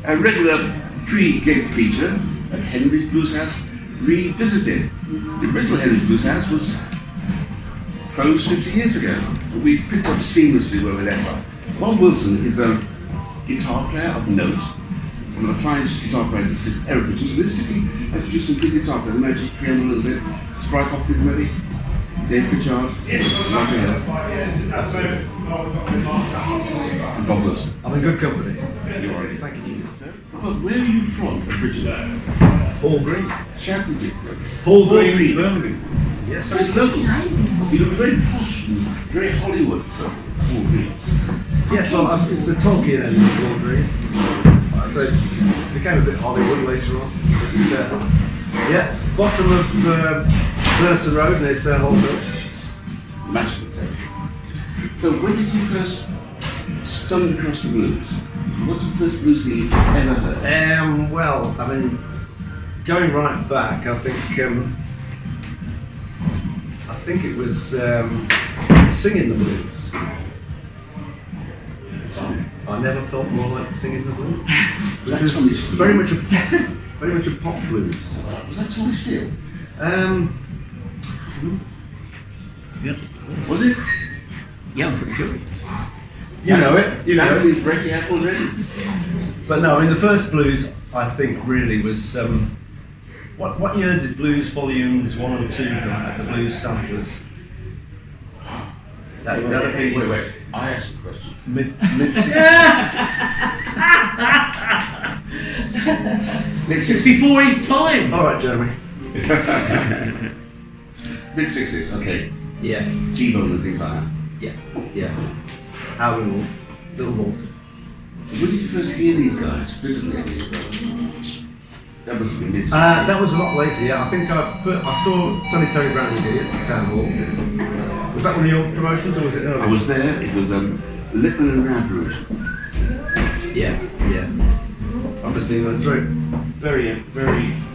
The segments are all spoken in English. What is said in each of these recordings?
a regular pre-gig feature at Henry's Blues House Revisited. The original Henry's Blues House was closed 50 years ago, but we picked up seamlessly where we left off. Bob Wilson is a guitar player of note, one of the finest guitar players that sits ever produced in this city. Has produced some good guitar players. Maybe just preamble a little bit. Spry Hopkins, maybe. Dave Pritchard. Roger Hill. And Bob Wilson. I'm in good company. You are. Thank you. So, Bob, where are you from originally? Hall Green. Shout it. Hall Green, Birmingham. Yes. So it's local. You look very posh and very Hollywood for Hall Green. Yes, well, it's the Talkin end of Hall Green. So it became a bit Hollywood later on. But, yeah, bottom of Thurston Road near Hall Green. Magical territory. So when did you first stumble across the blues? What's the first blues that you ever heard? Well, I mean, going right back, I think it was singing the blues. I never felt more like singing the blues. Which was very much a pop blues. Was that Tommy Steele? Was it? Yeah, I'm pretty sure. You know it. You know Dancing it. Breaking Apple already? But no, I mean the first blues I think really was what year did Blues Volumes 1 and 2 come out? The Blues Samplers. Wait. I asked the questions. Mid It's before his time. All right, Jeremy. Mid 60s, okay. Yeah. T-Bone and things like that. Yeah. Howlin' Wolf, Little Walter. So when did you first hear these guys physically? That was in mid 60s. That was a lot later. Yeah, I think I saw Sonny Terry Brown at the Town Hall. Was that one of your promotions, or was it earlier? I was there. It was Lightnin and Round promotion. Yeah. Obviously, it was very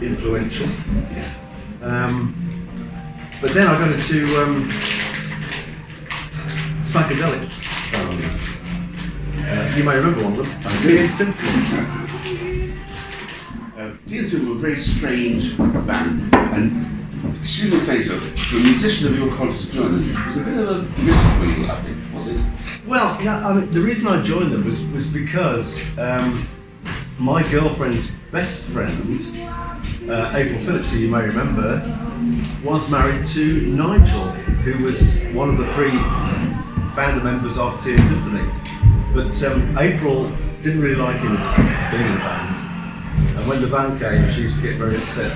influential. But then I got into psychedelic sounds. You may remember one of them. Tea Symphony. Tea Symphony were a very strange band, and excuse me saying so, for a musician of your college to join them, it was a bit of a risk for you, I think, was it? Well, yeah, I mean, the reason I joined them was because my girlfriend's best friend, April Phillips, who you may remember, was married to Nigel, who was one of the 3 founder members of Tea Symphony. But April didn't really like him being in the band, and when the van came, she used to get very upset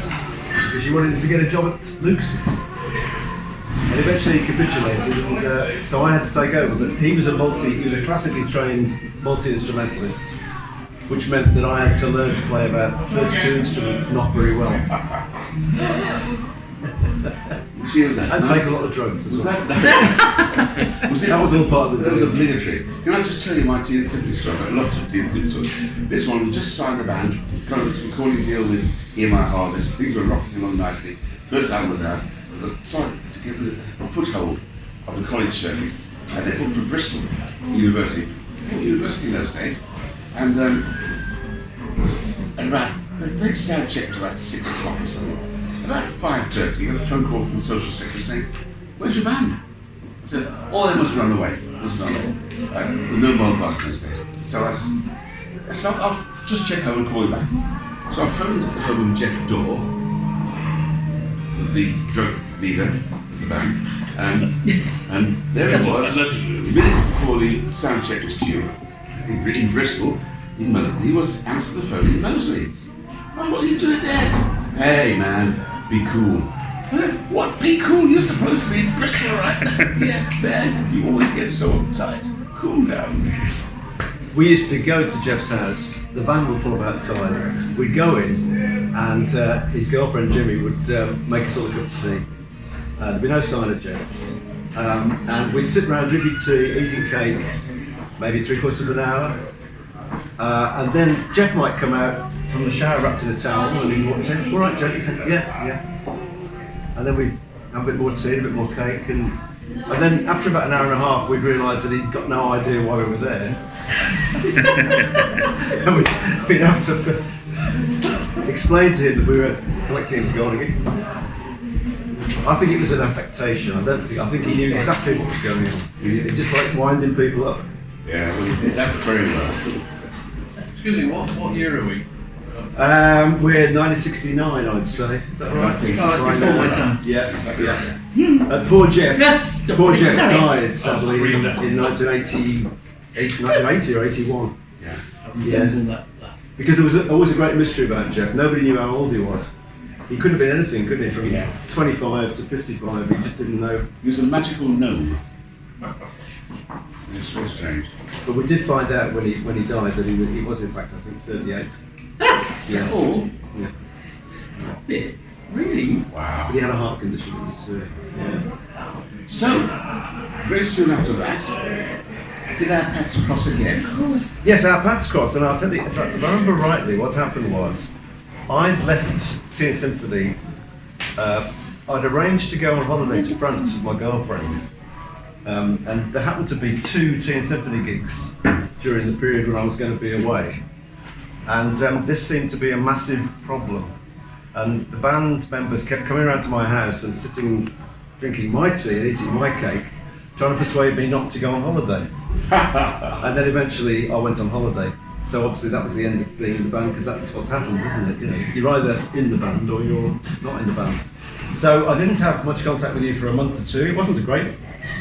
because she wanted him to get a job at Lucas's. And eventually he capitulated, and so I had to take over. But he was a classically trained multi-instrumentalist, which meant that I had to learn to play about 32 instruments, not very well. And take a lot of drugs as well. That was all part of it. That was obligatory. Can I just tell you my Tea Symphony story? I've got lots of Tea Symphony stories. This one, we just signed the band, got this recording deal with EMI Harvest. Things were rocking along nicely. First album was out. I was trying to get a foothold of the college circuit, and they booked for Bristol University in those days. And about the sound check was about 6 o'clock or something. About 5:30, I got a phone call from the social secretary saying, "Where's your band?" I said, "Oh, they must be on the way. The no mobile bus those days." So I said, "I'll just check home and call you back." So I phoned home Jeff Dorr, the drug leader of the band, and there it was, minutes before the sound check was due, in Bristol, in Moseley. He was answering the phone in Moseley. "Oh, what are you doing there?" "Hey man, be cool." "What, be cool? You're supposed to be in Bristol, right?" "Yeah, man, you always get so uptight. Cool down." We used to go to Jeff's house, the van would pull up outside, we'd go in, and his girlfriend Jimmy would make us all a cup of tea. There'd be no sign of Jeff. And we'd sit around drinking tea, eating cake, maybe 3/4 of an hour. And then Jeff might come out from the shower wrapped in a towel and he'd walk in. "All right, Jeff?" He said, yeah. And then we'd have a bit more tea, a bit more cake, and And then after about an hour and a half, we'd realised that he'd got no idea why we were there. And we'd have to explain to him that we were collecting him to go on again. I think it was an affectation. I think he knew exactly what was going on. He just like winding people up. Yeah, well, he did that very well. Excuse me, what year are we? We're 1969, I'd say. Is that right? 1969. Before my time. Yeah, Exactly. yeah. Poor Jeff. Yes, Poor Jeff sorry. died sadly in 1980 or 81. Yeah. Resemble that. Because there was always a great mystery about Jeff. Nobody knew how old he was. He could have been anything, couldn't he? From 25 to 55, he just didn't know. He was a magical gnome. It's very strange. But we did find out when he died that he was in fact, I think, 38. Yeah. Oh, Yeah. Stop it. Really? wow. But he had a heart condition. It was, yeah. So, very soon after that, did our paths cross again? Yes, our paths crossed, and I'll tell you, if I remember rightly, what happened was, I'd left Tea Symphony. I'd arranged to go on holiday to France with my girlfriend, and there happened to be 2 Tea Symphony gigs during the period when I was going to be away, and this seemed to be a massive problem. And the band members kept coming around to my house and sitting, drinking my tea and eating my cake, trying to persuade me not to go on holiday. And then eventually I went on holiday. So obviously that was the end of being in the band, because that's what happens, isn't it? You know, you're either in the band or you're not in the band. So I didn't have much contact with you for a month or 2. It wasn't a great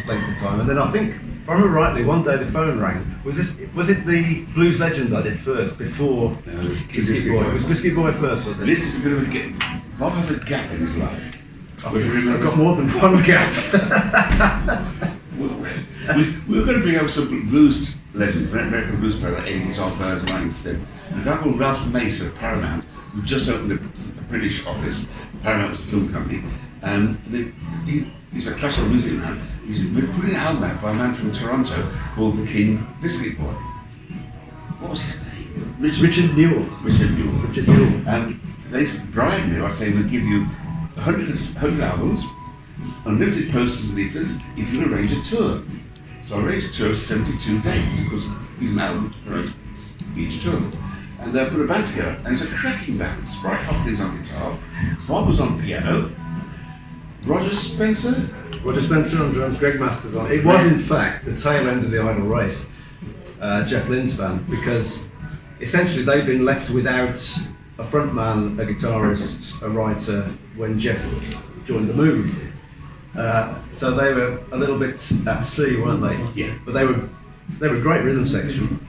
length of time. And then I think, if I remember rightly, one day the phone rang. Was it the Blues Legends I did first, before No, it was Biscuit Boy? It was Biscuit Boy first, was it? This is a bit of a gap. Bob has a gap in his life. I've got more than one gap. We were going to bring over some blues legends, American blues players like Eddie Guitar players and like instead. A guy called Ralph Mace at Paramount, who just opened a British office. Paramount was a film company, and he's a classical music man. We're putting an album out by a man from Toronto called the King Biscuit Boy. What was his name? Richard Newell. Richard Newell. Richard Newell. And they bribed me by saying they'll give you 100 albums, unlimited posters and leaflets if you arrange a tour. So I arranged a tour of 72 dates, because use an album to promote each tour. And they put a band together, and it's a cracking band. Sprite Hopkins on guitar, Bob was on piano, Roger Spencer on drums, Greg Masters on. It was in fact the tail end of the Idle Race, Jeff Lynne's band, because essentially they'd been left without a frontman, a guitarist, a writer when Jeff joined the Move. So they were a little bit at sea, weren't they? Yeah. But they were a great rhythm section,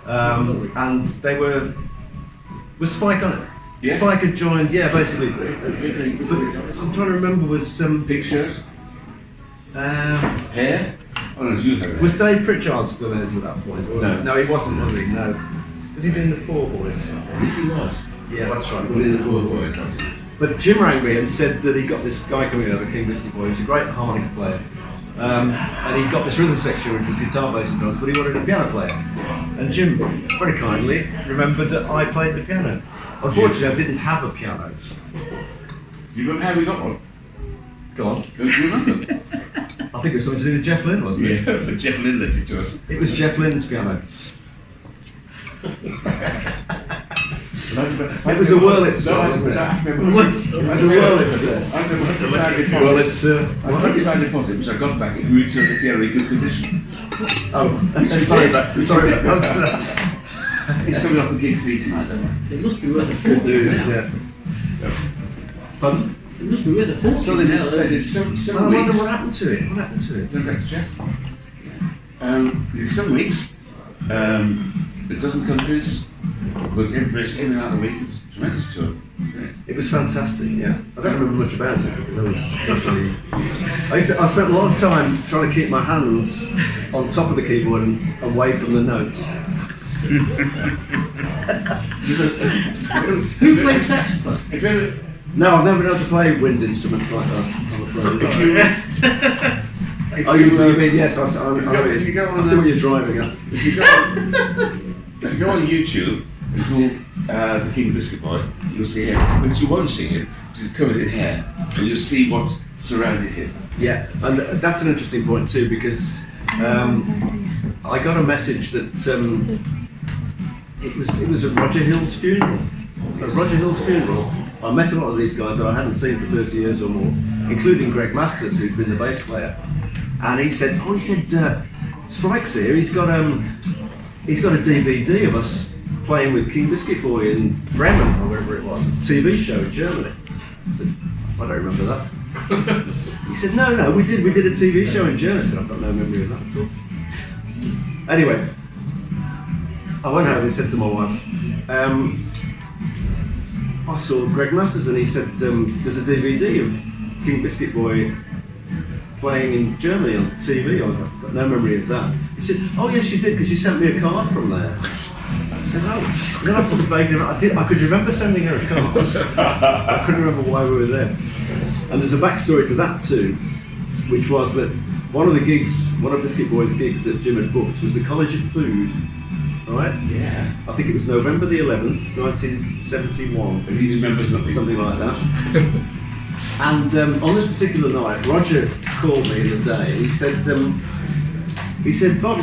and they were with Spike on it. Yeah. Spike had joined, basically. But I'm trying to remember, was Pink shirt, hair. Oh no, it's you there. was Dave Pritchard still in it at that point? Or No. no, he wasn't, was he? No. Was he doing the Poor Boys or something? Yes, he was. Yeah, that's right. Doing the Poor Boys. That's it. But Jim rang me and said that he got this guy coming over, King Biscuit Boy, who's a great harmonica player. And he got this rhythm section, which was guitar, bass and drums, but he wanted a piano player. And Jim, very kindly, remembered that I played the piano. Unfortunately, I didn't have a piano. Do you remember how we got one? Go on. Don't you remember? I think it was something to do with Jeff Lynne, wasn't it? Yeah, but Jeff Lynne lent it to us. It was Jeff Lynne's piano. It was a Wurlitzer, wasn't it? It was a Wurlitzer. I never had a Wurlitzer. £100 deposit, which I got back if we returned the piano in good condition. Oh, sorry about that. He's coming off the gig fee tonight, don't we? It must be worth a Good fortune news, now. yeah. Pardon? It must be worth a fortune So they now. did seven I wonder weeks. what happened to it. What happened to it? Going back to Jeff. They did 7 weeks, a dozen countries, but every night of the week. It was a tremendous tour. Yeah. It was fantastic, yeah. I don't remember much about it because I was actually... I spent a lot of time trying to keep my hands on top of the keyboard and away from the notes. Who plays saxophone? If you ever, No, I've never been able to play wind instruments like that, I'm afraid. if Oh, you mean, yes, I if you go on, see what you're driving at. if you go on YouTube and call the King Biscuit Boy, you'll see him. Because you won't see him, because he's covered in hair. And you'll see what surrounded him. Yeah, and that's an interesting point too, because I got a message that it was at Roger Hill's funeral. At Roger Hill's funeral, I met a lot of these guys that I hadn't seen for 30 years or more, including Greg Masters, who'd been the bass player. And he said, Spike's here. He's got a DVD of us playing with King Biscuit Boy in Bremen or wherever it was, a TV show in Germany. I said, I don't remember that. He said, no, we did a TV show in Germany. I said, I've got no memory of that at all. Anyway, I went home and said to my wife, I saw Greg Masters and he said, there's a DVD of King Biscuit Boy playing in Germany on TV. I've got no memory of that. He said, oh yes you did, because you sent me a card from there. I said, oh. And then I sort of vaguely, I could remember sending her a card. I couldn't remember why we were there. And there's a backstory to that too, which was that one of Biscuit Boy's gigs that Jim had booked was the College of Food. Right? Yeah. I think it was November the 11th, 1971. And he remembers nothing. Something like that. And on this particular night, Roger called me in the day. He said, Bob,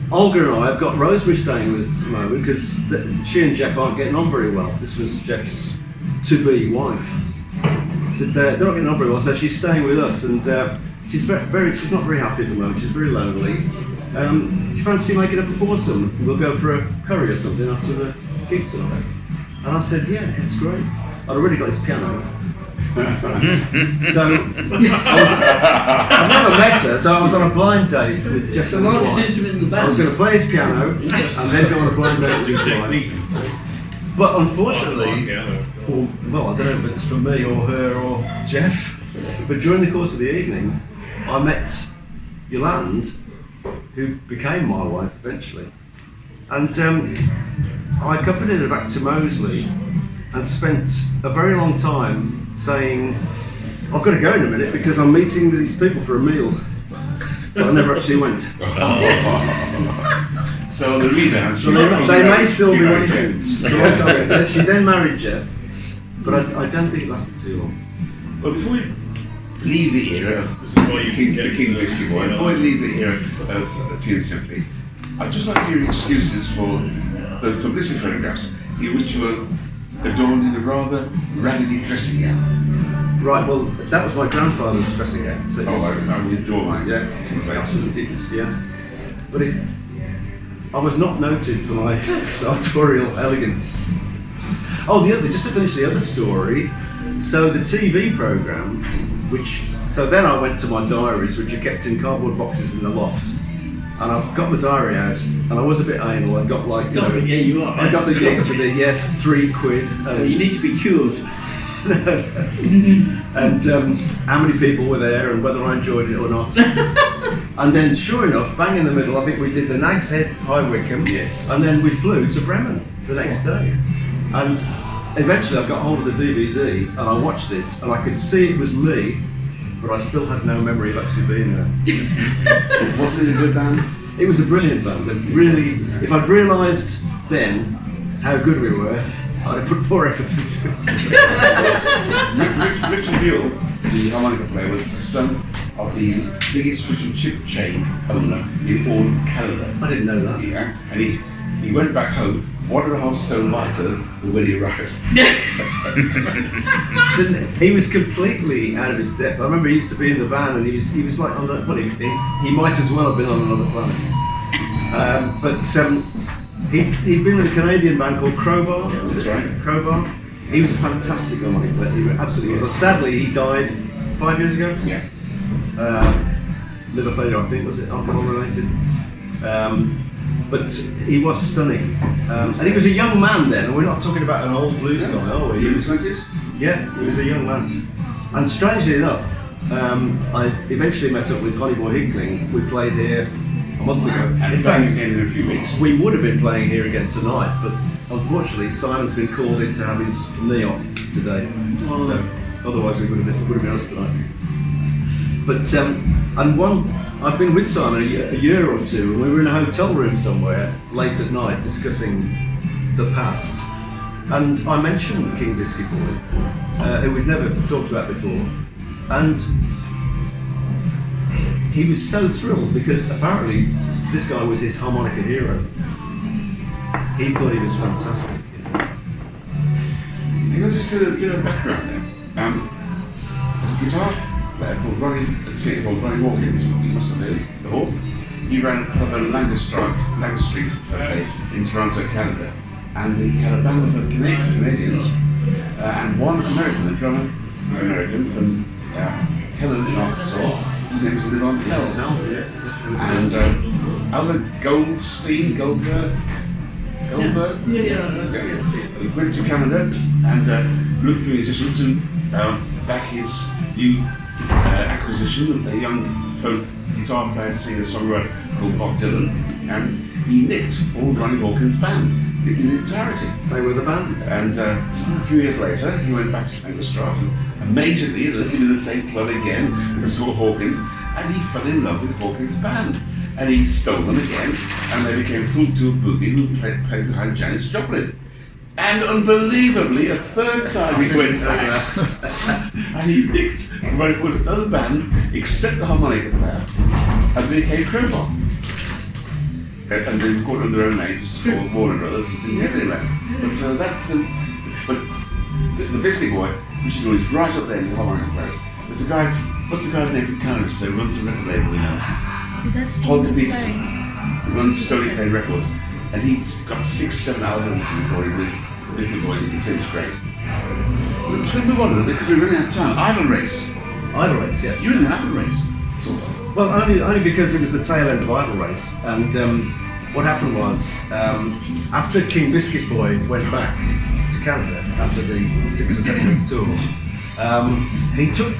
Olga and I have got Rosemary staying with us at the moment because she and Jeff aren't getting on very well. This was Jeff's to-be wife. He said they're not getting on very well, so she's staying with us, and she's she's not very happy at the moment. She's very lonely. Do you fancy making up a foursome? We'll go for a curry or something after the gig tonight. And I said, yeah, that's great. I'd already got his piano. So I've never met her, so I was on a blind date with Jeff. The largest instrument in the band. I was going to play his piano and then go on a blind date with his wife. But unfortunately, I don't know if it's for me or her or Jeff, but during the course of the evening, I met Yolande, who became my wife eventually. And I accompanied her back to Moseley and spent a very long time saying, I've got to go in a minute because I'm meeting these people for a meal. But I never actually went. So the rebound. So they may still be waiting. She then married Jeff, but I don't think it lasted too long. Well, before we leave the era of the King Biscuit Boy, before we leave the era of Tea Symphony, I'd just like to hear excuses for those publicity photographs in which you were adorned in a rather raggedy dressing gown. Right, well, that was my grandfather's dressing gown. So I withdraw mine. Yeah, absolutely, it was, yeah. But I was not noted for my sartorial elegance. Oh, just to finish the other story, so the TV programme, so then I went to my diaries, which are kept in cardboard boxes in the loft. And I've got my diary out, and I was a bit anal. I got I got the gigs with it, yes, £3. You need to be cured. And how many people were there and whether I enjoyed it or not. And then, sure enough, bang in the middle, I think we did the Nag's Head, High Wycombe, yes. And then we flew to Bremen the next day. And eventually I got hold of the DVD and I watched it, and I could see it was me, but I still had no memory of actually being there. Wasn't it a good band? It was a brilliant band. And really, if I'd realised then how good we were, I'd have put more effort into it. Richard Buell, the harmonica player, was the son of the biggest fish and chip chain owner in all of Canada. I didn't know that. Yeah, and he went back home 1.5 stone lighter than when he arrived. He was completely out of his depth. I remember he used to be in the van and he was like on he might as well have been on another planet. He'd been with a Canadian band called Crowbar. Yeah, that's right. Crowbar. He was a fantastic harmonica player. He absolutely was. Sadly, he died 5 years ago. Yeah. Liver failure, I think, was it? Alcohol related. But he was stunning. And he was a young man then. We're not talking about an old blues guy, are we? He was 20s? Yeah, he was a young man. And strangely enough, I eventually met up with Honey Boy Hickling. We played here a month ago. And in fact, again in a few weeks. We would have been playing here again tonight, but unfortunately Simon's been called in to have his knee op today. So otherwise we would have been us tonight. But I've been with Simon a year or two, and we were in a hotel room somewhere late at night discussing the past. And I mentioned King Biscuit Boy, who we'd never talked about before, and he was so thrilled because apparently this guy was his harmonica hero. He thought he was fantastic. I think I'll just do a bit of background there. There's a guitar player called Ronnie Hawkins, you must have heard, the Hawk. He ran a club on Langus Street, in Toronto, Canada. And he had a band of Canadians and one American. The drummer was American from Helen in Arkansas. His name was Leon Hell. And Albert Goldberg. He went to Canada and looked for musicians to back his new acquisition of a young folk guitar player, singer, songwriter called Bob Dylan, and he nicked all Ronnie Hawkins' band in entirety. They were the band. And a few years later, he went back to Lancaster and amazingly let him in the same club again with Hawkins, and he fell in love with Hawkins' band. And he stole them again, and they became Full Tilt Boogie, who played behind Janis Joplin. And unbelievably, a third time he went back, and he picked another band, except the harmonica player, and they became Crowbar. And they recorded under their own names, called Warner Brothers, and didn't get anywhere. But that's the Biscuit Boy, which is right up there with the harmonica players. There's a guy, what's the guy's name from Canada, so runs a record label now? Is that Talkin Steve Peterson. He runs Stony Plain Records, and he's got 6-7 albums he recorded with Little Boy. He said it's great. We're trying to move on a little bit because we're running out of time. Idol Race. Idol Race, yes. You're in an Idol Race, sort of. Well, only because it was the tail end of Idol Race, and what happened was, after King Biscuit Boy went back to Canada after the 6 or 7 week tour, he took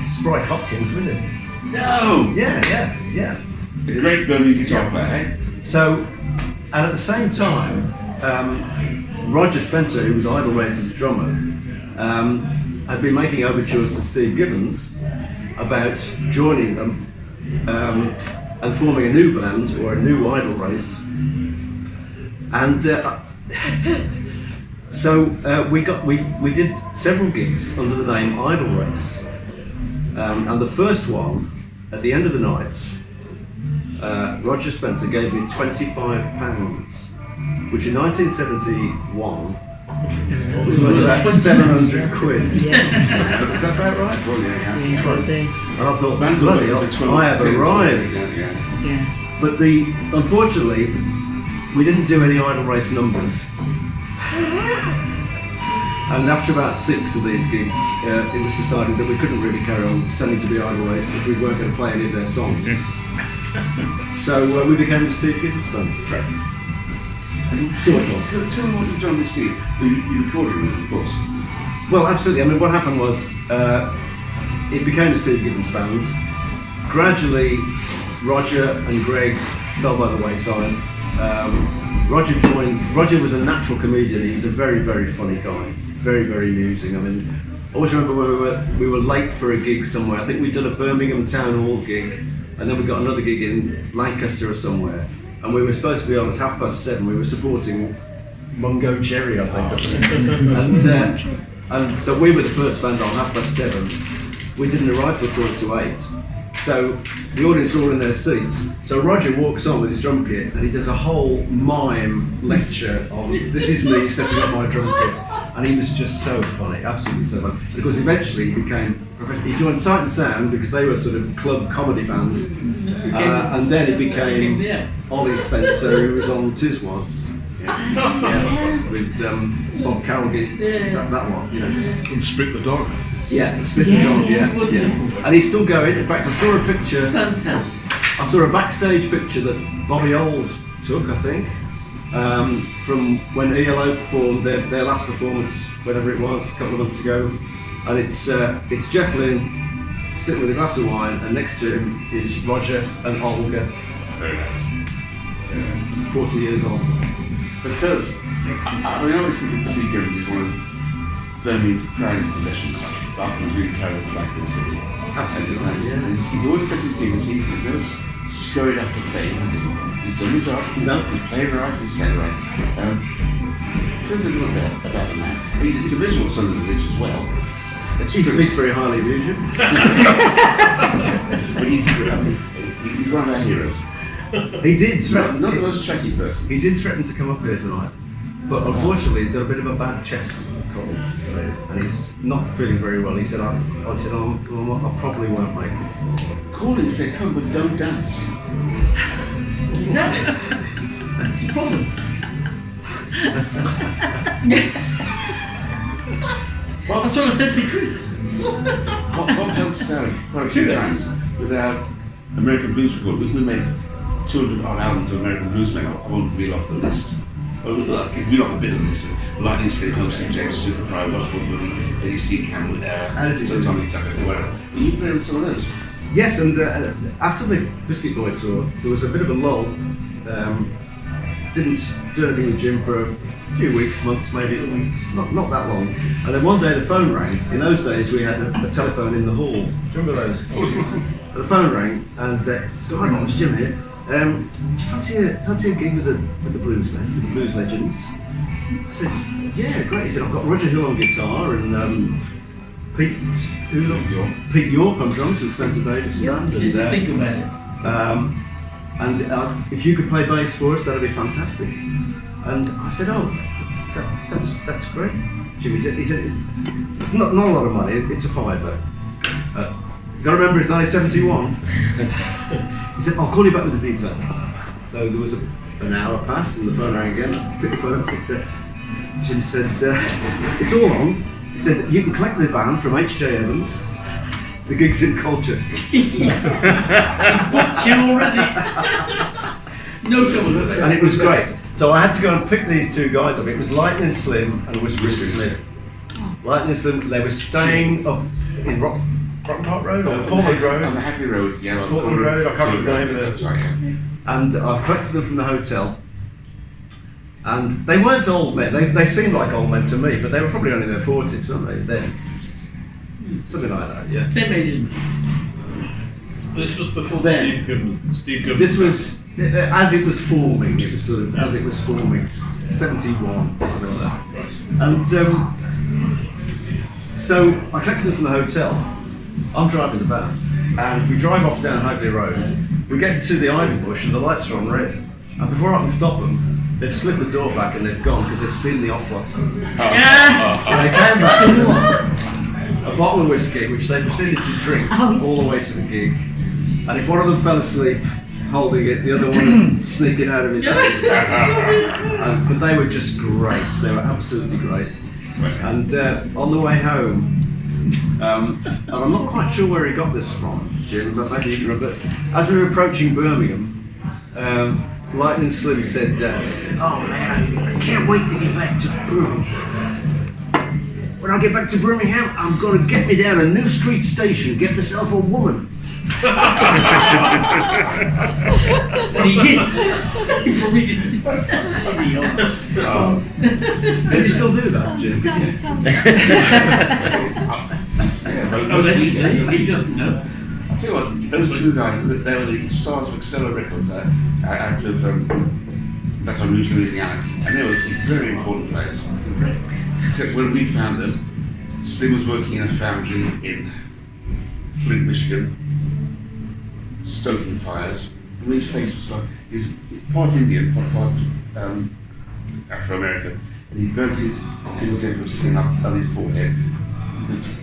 Sprite Hopkins with him. No! Yeah. A great Birmingham guitar player, eh? So, and at the same time, Roger Spencer, who was Idol Race's drummer, had been making overtures to Steve Gibbons about joining them and forming a new band or a new Idol Race. And so we did several gigs under the name Idol Race. And the first one, at the end of the nights, Roger Spencer gave me £25, which in 1971 was worth about 700 quid. Yeah. Is that about right? Well, yeah. Yeah, got there. And I thought, Bands bloody are hell, like 12, I have 10, arrived. Yeah. Yeah. But unfortunately, we didn't do any Idol Race numbers. And after about 6 of these gigs, it was decided that we couldn't really carry on pretending to be Idol Race if we weren't going to play any of their songs. So we became the Steve Gibbons Band. Right. Sort of. Tell me what you've done with Steve. You recorded with him, of course. Well, absolutely. I mean, what happened was it became the Steve Gibbons Band. Gradually, Roger and Greg fell by the wayside. Roger joined. Roger was a natural comedian. He was a very, very funny guy. Very, very amusing. I mean, I always remember when we were late for a gig somewhere. I think we'd done a Birmingham Town Hall gig, and then we got another gig in Lancaster or somewhere. And we were supposed to be on at 7:30. We were supporting Mungo Jerry, I think. And so we were the first band on 7:30. We didn't arrive till 7:45. So the audience are all in their seats. So Roger walks on with his drum kit and he does a whole mime lecture on this is me setting up my drum kit. And he was just so funny, absolutely so funny. Because eventually he became professional. He joined Sight and Sound because they were sort of club comedy band. And then he became Ollie Spencer, who was on Tiswas. With Bob Carroll, that one, you know. And Spit the Dog. Yeah, Spit the Dog, yeah. And he's still going. In fact, I saw a picture. Fantastic. I saw a backstage picture that Bobby Old took, I think, from when ELO performed their last performance, whatever it was, a couple of months ago. And it's Jeff Lynne sitting with a glass of wine, and next to him is Roger and Olga. Very nice. 40 years old. So tell us, I mean, obviously the Sea Gibbons is one of Birmingham's proudest possessions. Darkin's really carried the flag of the city. Absolutely right, yeah. He's always kept his dignity, he's never scurried after fame, has he? He's done the job, No. he's played right, he's said right. tells a little bit about the man. He's a visual son of the village as well. He speaks very highly of you, Jim. But he's one of our heroes. He did Not threaten. the most chatty person. He did threaten to come up here tonight, but unfortunately he's got a bit of a bad chest cold today, and he's not feeling very well. He said, I probably won't make it. Call him and say, come, but don't dance. Exactly. That's the problem. That's what I said to Chris. Bob helped us out quite a few times with our American blues record. We made 200 odd albums of American blues men. I won't reel off the list. Well, I'll reel off a bit of the list. Lightnin, Slim, Home, St. James, Super Cry, Washboard Willie, Eddie C. Campbell, Tommy Tucker, whatever. But you played with some of those. Yes, and after the Biscuit Boy tour, there was a bit of a lull. Didn't do anything with Jim for a few weeks, months, maybe not that long. And then one day the phone rang. In those days we had a telephone in the hall. Do you remember those? The phone rang and said, "Hi, Bob, it's Jim here. Do you fancy a gig with the blues men, with the blues legends?" I said, "Yeah, great." He said, "I've got Roger Hill on guitar and Pete York on drums with Spencer Davis band. Did you think about it? And if you could play bass for us, that'd be fantastic." And I said, "Oh, that's great, Jim." He said it's not a lot of money. It's a fiver. You got to remember, it's 1971. He said, "I'll call you back with the details." So there was an hour passed, and the phone rang again. I picked the phone up. Jim said, "It's all on." He said, "You can collect the van from H.J. Evans. The gig's in Colchester." He's booked you already. No trouble. And it was great. So I had to go and pick these two guys up. It was Lightnin Slim and Whispering Smith. Lightnin Slim, they were staying up in Rock Park Road or Portland Road. On the Happy Road, yeah. Portland Road, I can't remember the name of That's right, yeah. And I collected them from the hotel. And they weren't old men. They seemed like old men to me, but they were probably only in their 40s, weren't they, then? Something like that, yeah. Same age as me. This was before Then. Steve Gibbons. This was, as it was forming, it was sort of, as it was forming, 71, something like that. And so I collected them from the hotel. I'm driving the van, and we drive off down Hagley Road. We get to the ivy bush, and the lights are on red. And before I can stop them, they've slipped the door back and they've gone because they've seen the off-license. And they came back with a bottle of whiskey, which they proceeded to drink all the way to the gig. And if one of them fell asleep holding it, the other one sneaking out of his hand. But they were just great. They were absolutely great. And on the way home, and I'm not quite sure where he got this from, Jim, but maybe you can remember. As we were approaching Birmingham, Lightnin Slim said, "Oh man, I can't wait to get back to Birmingham. When I get back to Birmingham, I'm going to get me down a New Street station, get myself a woman." And he did. He probably did. Can you still do that, Jim? He doesn't know. I'll tell you what, those two guys, they were the stars of Excella Records out of, that's on Rouge, Louisiana, and they were very important players. Except when we found them, Slim was working in a foundry in Flint, Michigan, stoking fires, and his face was like, he's part Indian, part Afro-American, and he burnt his fingertip of skin up on his forehead,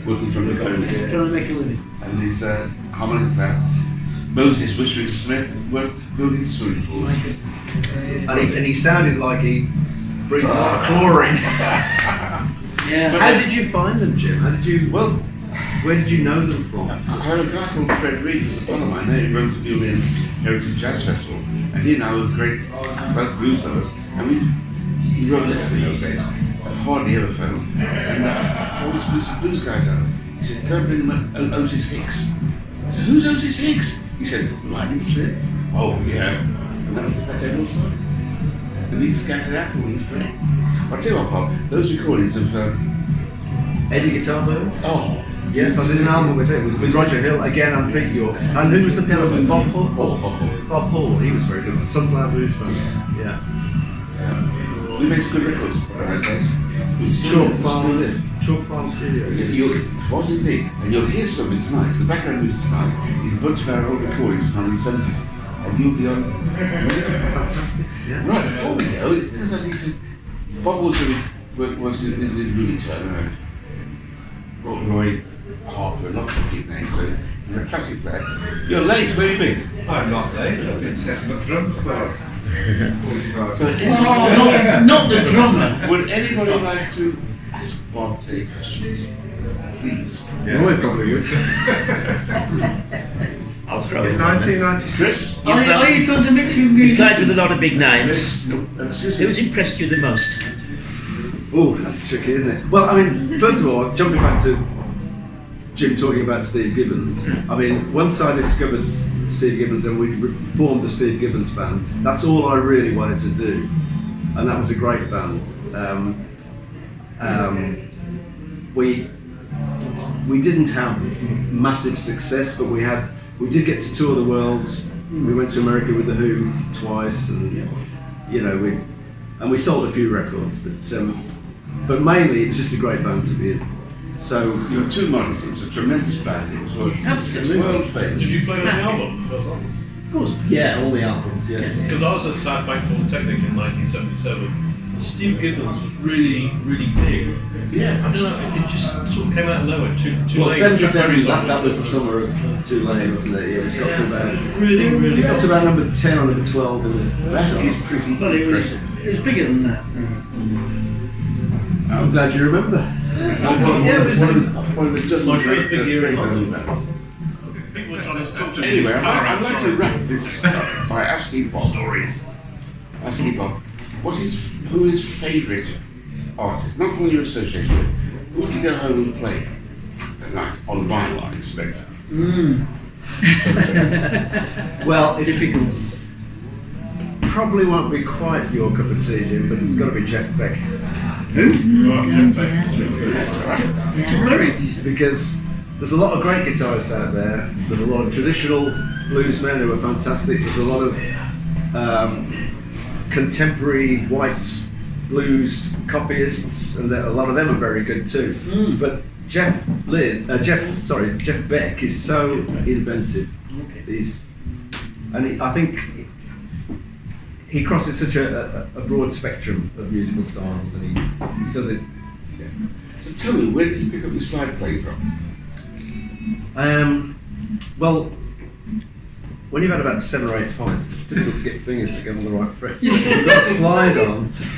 working from the furnace. Trying to make a living. And his harmonica player, Moses Whispering Smith, worked building swimming pools. And he sounded like he breathed a lot of chlorine. Yeah. How did you find them, Jim? Where did you know them from? I had a guy called Fred Reef, who's a brother of mine, he runs the New Orleans Heritage Jazz Festival, and he and I were great, both blues lovers, and we wrote a list in those days, hardly ever phoned, and I said, "Let's put some blues guys out." He said, "Go and bring them up, Otis Hicks." I said, "Who's Otis Hicks?" He said, "Lightnin Slim." "Oh yeah." And that's everyone's story. And these guys are out for me, he's great. I'll tell you what, Bob, those recordings of Eddie Guitar Birds? oh, Yes, I did an album with him, with Roger Hill again and Pete York. And who was the piano player? Bob Hall? Bob Hall. Bob Hall, he was very good. Sunflower Blues Band. Yeah. We made some good records in those days. We still live. Chalk Farm Studios. Was indeed. And you'll hear something tonight, because the background music tonight is a bunch of our old recordings from the 70s. And you'll be on. Fantastic. Yeah. Right, before we go, there's I need to. Bob was with Rudy Turner and Roy Harper, lots of big names, so he's a classic player. You're late, where have you been? I'm not late, I've been setting up drums class. So Not the drummer. would anybody like to ask Bob any questions? Please. Yeah, Roy probably would. I'll throw In it. 1996. Chris? Are you trying to mix with music? Played with a lot of big names. Yes. Excuse me. Who's impressed you the most? Oh, that's tricky, isn't it? Well, I mean, first of all, jumping back to Jim talking about Steve Gibbons. I mean, once I discovered Steve Gibbons and we formed the Steve Gibbons band, that's all I really wanted to do, and that was a great band. We didn't have massive success, but we did get to tour the world. We went to America with the Who twice, and you know we sold a few records, but mainly it's just a great band to be in. So You're too modest. It was a tremendous band. It was Absolutely. world famous. Did you play on the album? The first album? Of course. yeah, all the albums, yes. Because I was at South Bank Polytechnic in 1977. And Steve Gibbons was really, really big. Yeah. I don't know, it just sort of came out of nowhere. Well, 77, that was the summer of Tulane, wasn't it? Yeah, we got to about Really got to about number 10 or number 12 in the That is pretty Well, it was impressive. bigger than that. I'm glad you remember. One of the dozen My first big year in London. bands. People were trying to talk to me. Anyway, I'd like to wrap this up by asking Bob. Asking Bob, who is favourite artist? Not who you're associated with. Who would you go home and play at night on vinyl? I expect. Well, it Difficult. probably won't be quite your cup of tea, Jim, but it's got to be Jeff Beck. Because there's a lot of great guitarists out there. There's a lot of traditional bluesmen who are fantastic. There's a lot of contemporary white blues copyists, and a lot of them are very good too. But Jeff Beck is so inventive. I think he crosses such a broad spectrum of musical styles, and he does it. Yeah. So tell me, where did you pick up your slide playing from? Well, when you've had about 7 or 8 pints, it's difficult to get your fingers to get on the right frets. So you've got a slide on. Can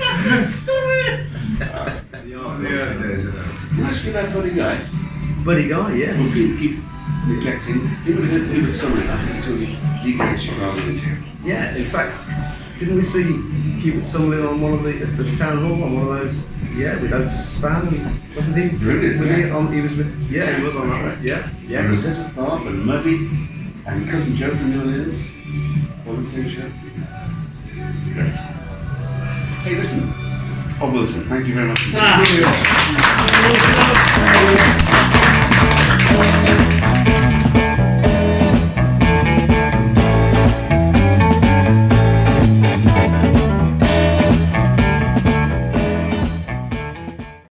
I ask you about Buddy Guy? Buddy Guy, yes. Well, people keep neglecting. He would summon it up until he degrades Chicago. Yeah, in fact, didn't we see Cupid Summerlin on one of the at the town hall on one of those? Yeah, with Otis Spann, wasn't he? Brilliant, Was yeah. he on? He was with. Yeah, he was on that. Right. Yeah, And yeah. Rosetta Tharpe and Muddy and Cousin Joe from New Orleans on the same show. Great. Hey, listen, Bob Wilson, thank you very much.